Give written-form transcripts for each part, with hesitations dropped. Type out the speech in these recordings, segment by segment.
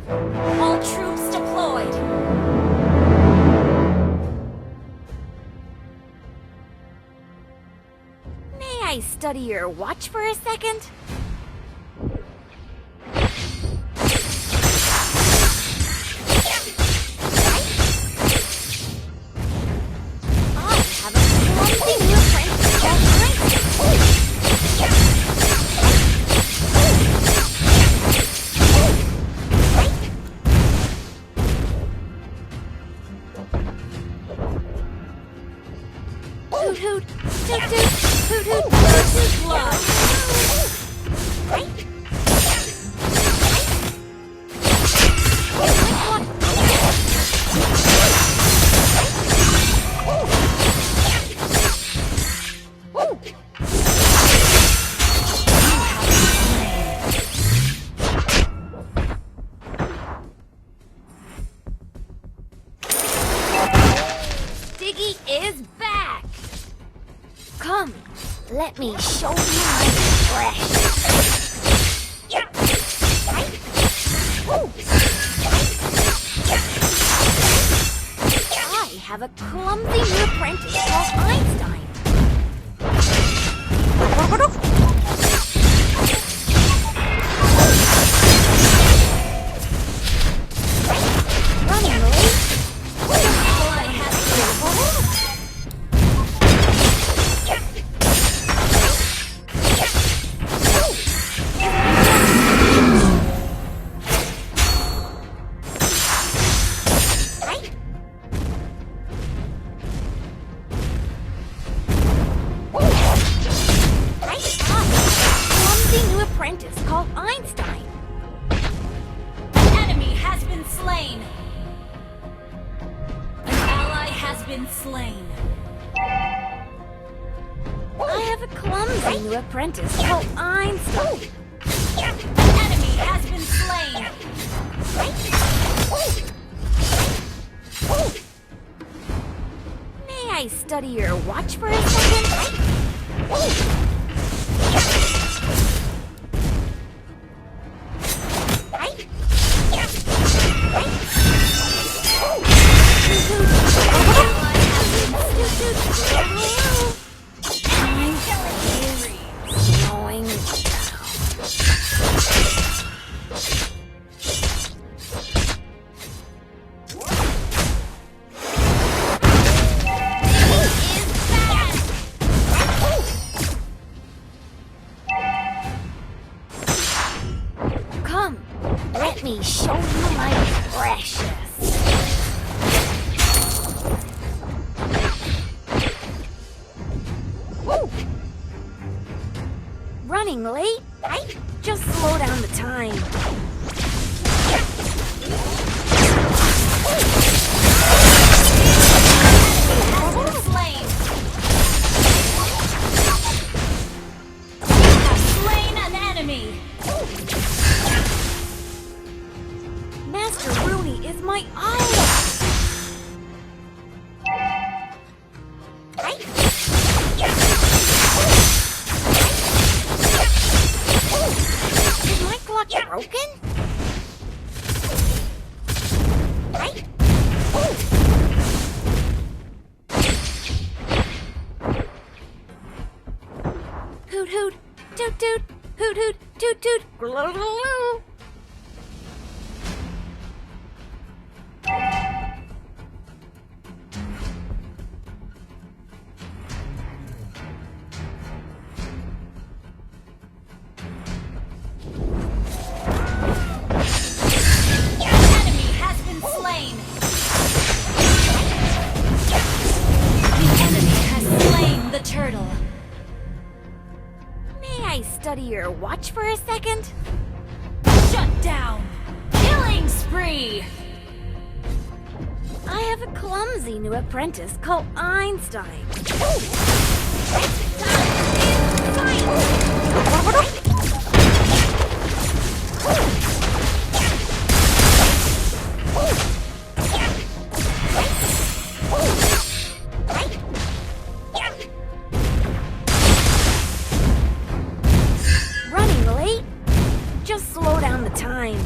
All troops deployed. May I study your watch for a second? Hoot hoot, toot toot, hoot hoot, toot toot, love. Diggy is back! Come, let me show you my fresh. I have a clumsy new apprentice called Einstein. Running late. Apprentice called Einstein. An enemy has been slain. An ally has been slain. I have a clumsy new apprentice called Einstein. An enemy has been slain. May I study your watch for a second? Come, let me show you my precious. Running late? Just slow down the time. Slain. You have slain an enemy. Master Rooney is my idol. Is my clock broken? Hoot hoot, toot toot, hoot hoot, toot toot, glue glue. Turtle. May I study your watch for a second? Shut down! Killing spree! I have a clumsy new apprentice called Einstein. Running late? Just slow down the time.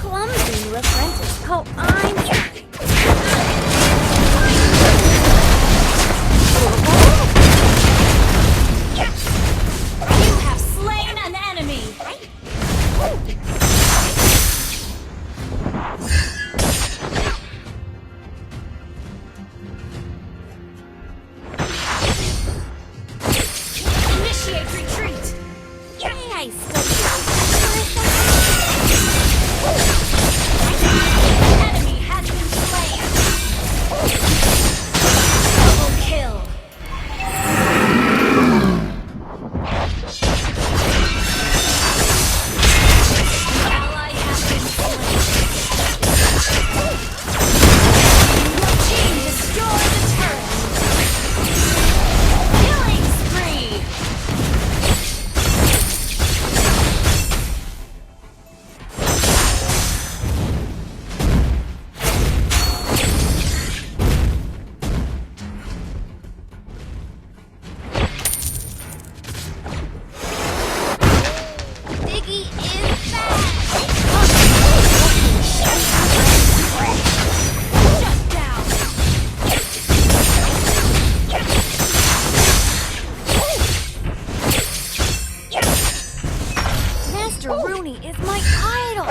clumsy new apprentice called Einstein. You have slain an enemy! Initiate retreat! I enemy has been slain! Double kill! Ally has been slain! Your team destroyed the turret! Killing spree! Diggy is back! Shut down! Master Rooney is my idol!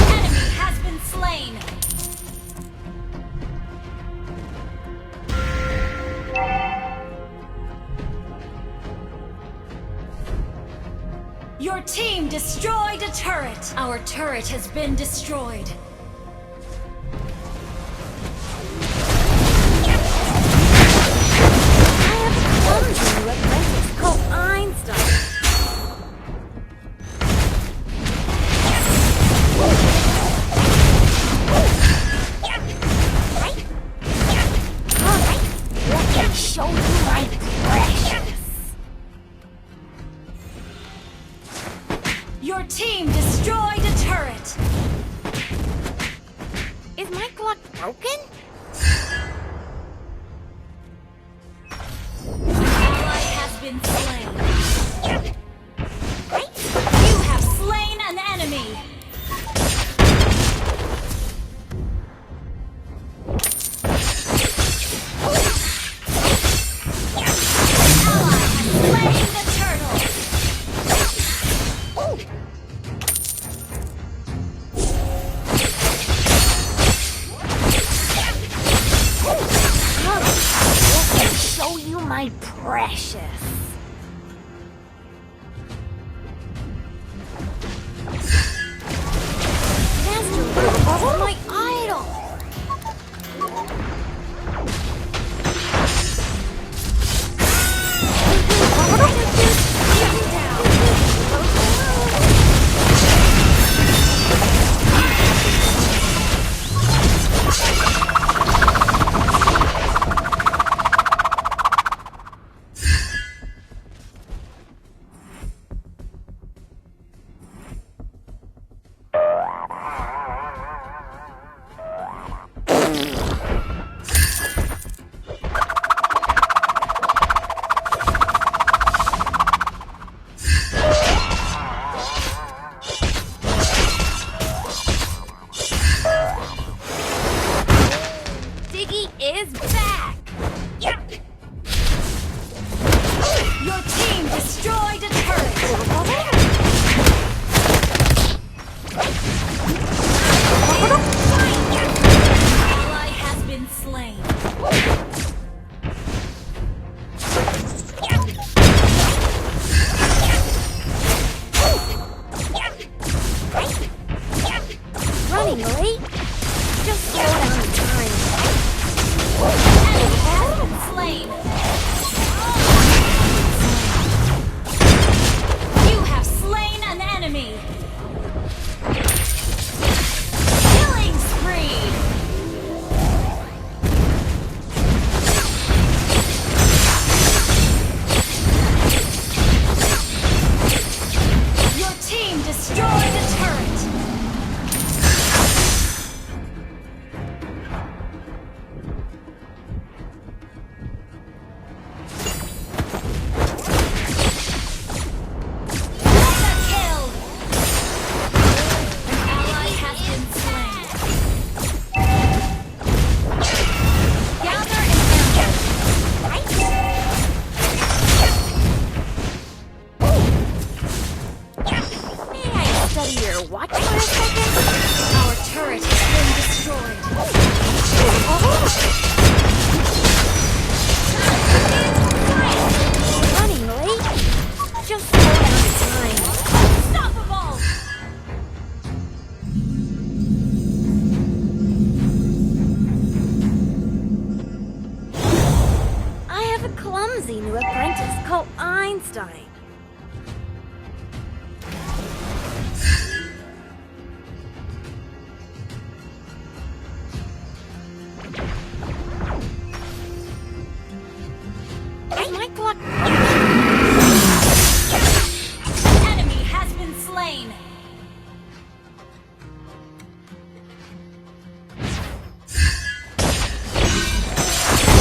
Enemy has been slain! Your team destroyed a turret! Our turret has been destroyed. I have a clumsy new apprentice called Einstein. Alright, let me show you my precious. Your team destroyed a turret! Is my clock broken? Ally has been slain. You have slain an enemy! Ally has slain the turtle! Let me show you my precious. Master Rooney is my idol. clumsy new apprentice called Einstein. My clock. Enemy has been slain.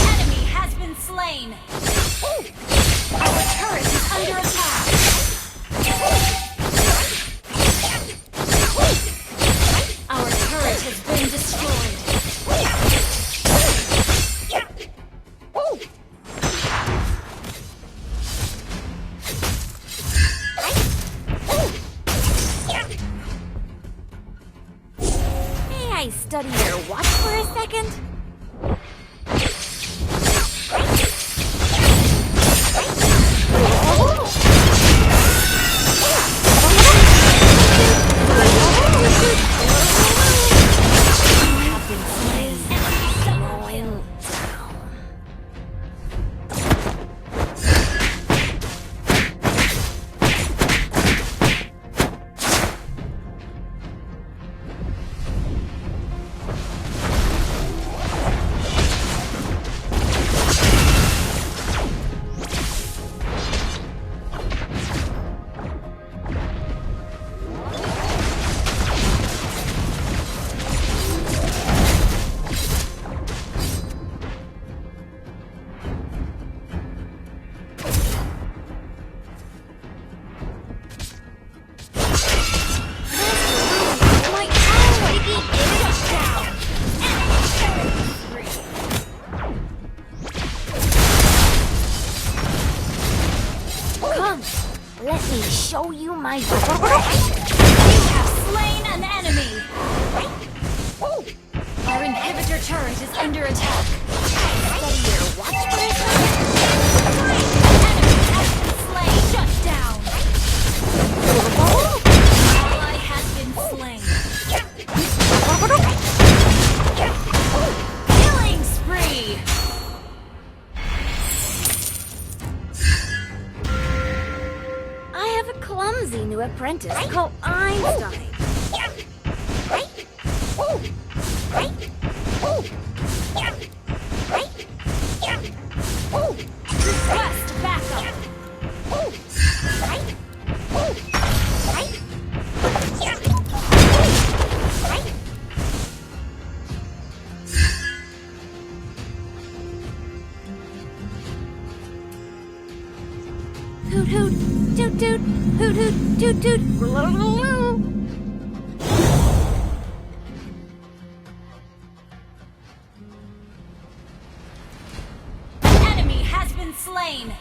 Enemy has been slain. Our turret is under attack. Our turret has been destroyed. May I study your watch for a second? Let me show you my... You have slain an enemy. Our inhibitor turret is under attack. Study your watch for a second? Enemy has been slain. Shut down. Ally has been slain. Killing spree. I have a clumsy new apprentice called Einstein. Request backup. Hoot hoot, toot toot, hoot hoot, toot toot. Enemy has been slain.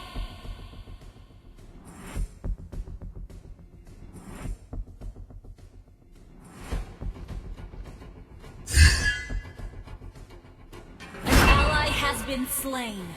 An ally has been slain.